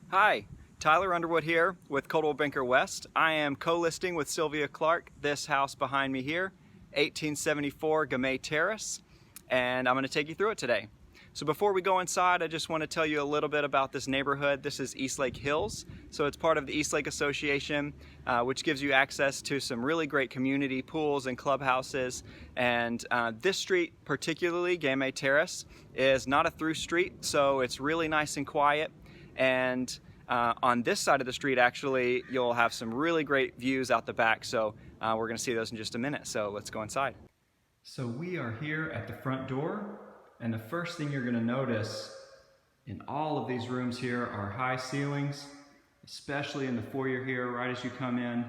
Hi, Tyler Underwood here with Coldwell Banker West. I am co-listing with Sylvia Clark this house behind me here, 1874 Gamay Terrace, and I'm going to take you through it today. So before we go inside, I just want to tell you a little bit about this neighborhood. This is Eastlake Hills, so it's part of the Eastlake Association, which gives you access to some really great community pools and clubhouses. And this street, particularly Gamay Terrace, is not a through street, so it's really nice and quiet. And on this side of the street, actually, you'll have some really great views out the back. So we're going to see those in just a minute. So let's go inside. So we are here at the front door. And the first thing you're going to notice in all of these rooms here are high ceilings, especially in the foyer here, right as you come in.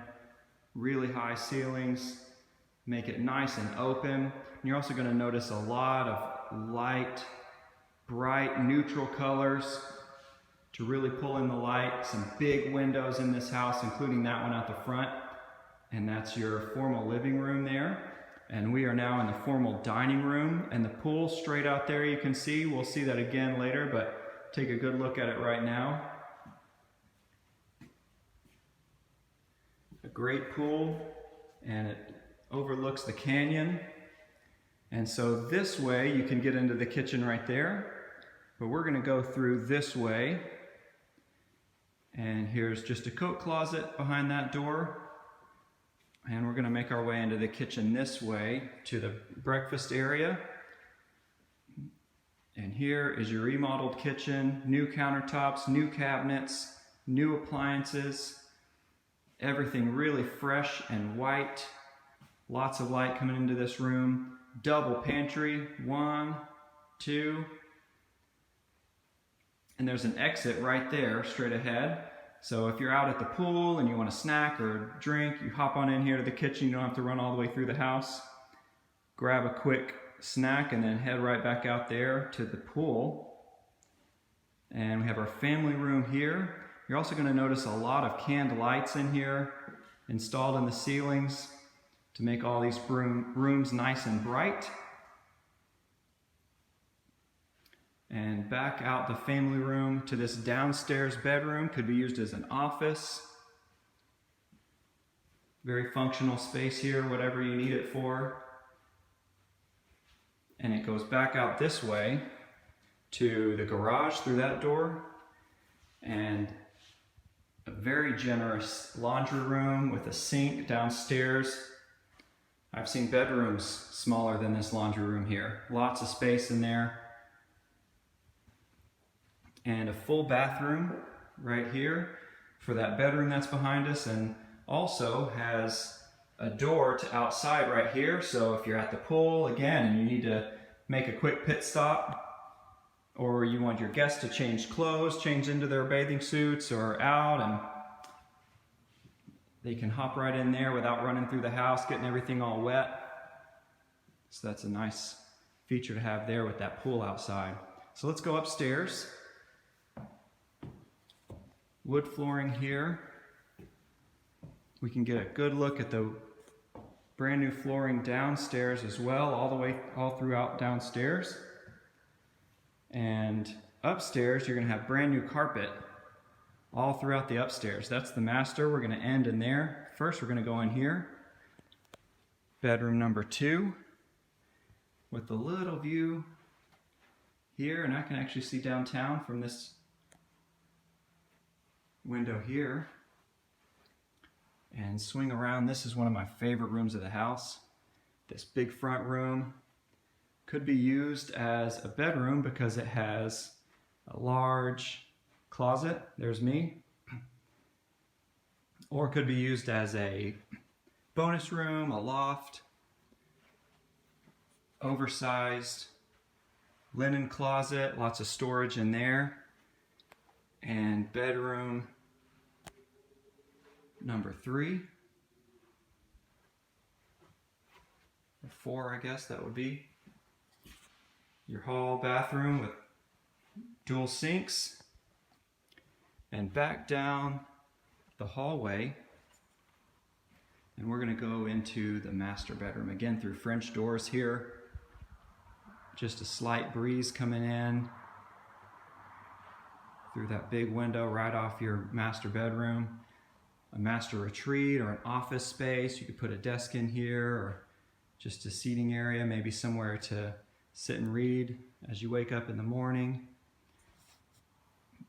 Really high ceilings, make it nice and open. And you're also going to notice a lot of light, bright, neutral colors to really pull in the light. Some big windows in this house, including that one out the front. And that's your formal living room there. And we are now in the formal dining room, and the pool straight out there you can see. We'll see that again later, but take a good look at it right now. A great pool, and it overlooks the canyon. And so this way you can get into the kitchen right there, but we're gonna go through this way. And here's just a coat closet behind that door. And we're going to make our way into the kitchen this way to the breakfast area. And here is your remodeled kitchen, new countertops, new cabinets, new appliances, everything really fresh and white. Lots of light coming into this room. Double pantry, 1, 2. And there's an exit right there, straight ahead. So if you're out at the pool and you want a snack or a drink, you hop on in here to the kitchen. You don't have to run all the way through the house. Grab a quick snack and then head right back out there to the pool. And we have our family room here. You're also going to notice a lot of canned lights in here installed in the ceilings to make all these rooms nice and bright. And back out the family room to this downstairs bedroom. Could be used as an office. Very functional space here, whatever you need it for. And it goes back out this way to the garage through that door. And a very generous laundry room with a sink downstairs. I've seen bedrooms smaller than this laundry room here. Lots of space in there. And a full bathroom right here for that bedroom that's behind us, and also has a door to outside right here. So if you're at the pool again and you need to make a quick pit stop, or you want your guests to change clothes, change into their bathing suits or out, and they can hop right in there without running through the house, getting everything all wet. So that's a nice feature to have there with that pool outside. So let's go upstairs. Wood flooring here. We can get a good look at the brand new flooring downstairs as well, all throughout downstairs. And upstairs, you're gonna have brand new carpet all throughout the upstairs. That's the master. We're gonna end in there. First, we're gonna go in here. Bedroom number 2 with a little view here, and I can actually see downtown from this window here and swing around. This is one of my favorite rooms of the house. This big front room could be used as a bedroom because it has a large closet. There's me. Or it could be used as a bonus room, a loft, oversized linen closet, lots of storage in there. And bedroom number 3, or 4, I guess that would be. Your hall bathroom with dual sinks. And back down the hallway, and we're going to go into the master bedroom again through French doors here. Just a slight breeze coming in through that big window right off your master bedroom, a master retreat or an office space. You could put a desk in here or just a seating area, maybe somewhere to sit and read as you wake up in the morning.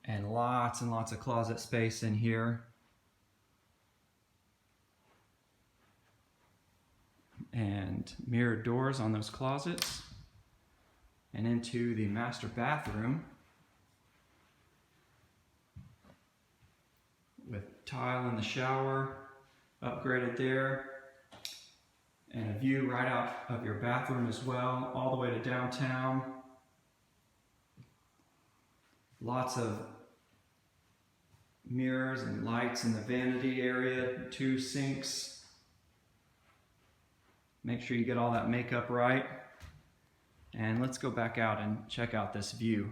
And lots of closet space in here. And mirrored doors on those closets. And into the master bathroom with tile in the shower, upgraded there. And a view right out of your bathroom as well, all the way to downtown. Lots of mirrors and lights in the vanity area, 2 sinks. Make sure you get all that makeup right. And let's go back out and check out this view.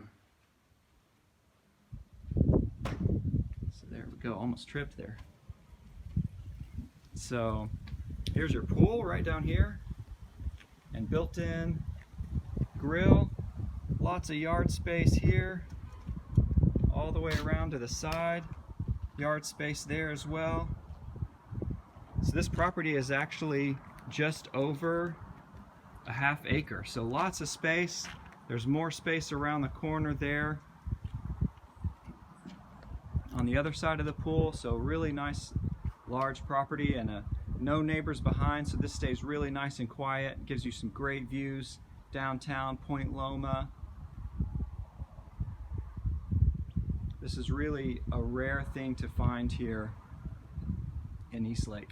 So there we go, almost tripped there. So here's your pool right down here, and built-in grill, lots of yard space here, all the way around to the side, yard space there as well. So this property is actually just over a ½ acre, so lots of space. There's more space around the corner there on the other side of the pool, so really nice large property, and no neighbors behind, so this stays really nice and quiet. Gives you some great views downtown, Point Loma. This is really a rare thing to find here in Eastlake.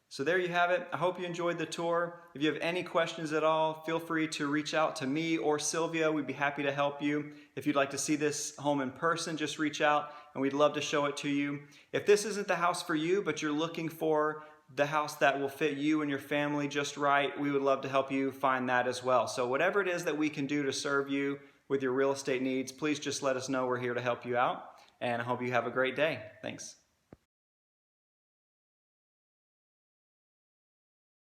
So there you have it. I hope you enjoyed the tour. If you have any questions at all, feel free to reach out to me or Sylvia. We'd be happy to help you. If you'd like to see this home in person, just reach out and we'd love to show it to you. If this isn't the house for you, but you're looking for the house that will fit you and your family just right, we would love to help you find that as well. So whatever it is that we can do to serve you with your real estate needs, please just let us know. We're here to help you out, and I hope you have a great day. Thanks.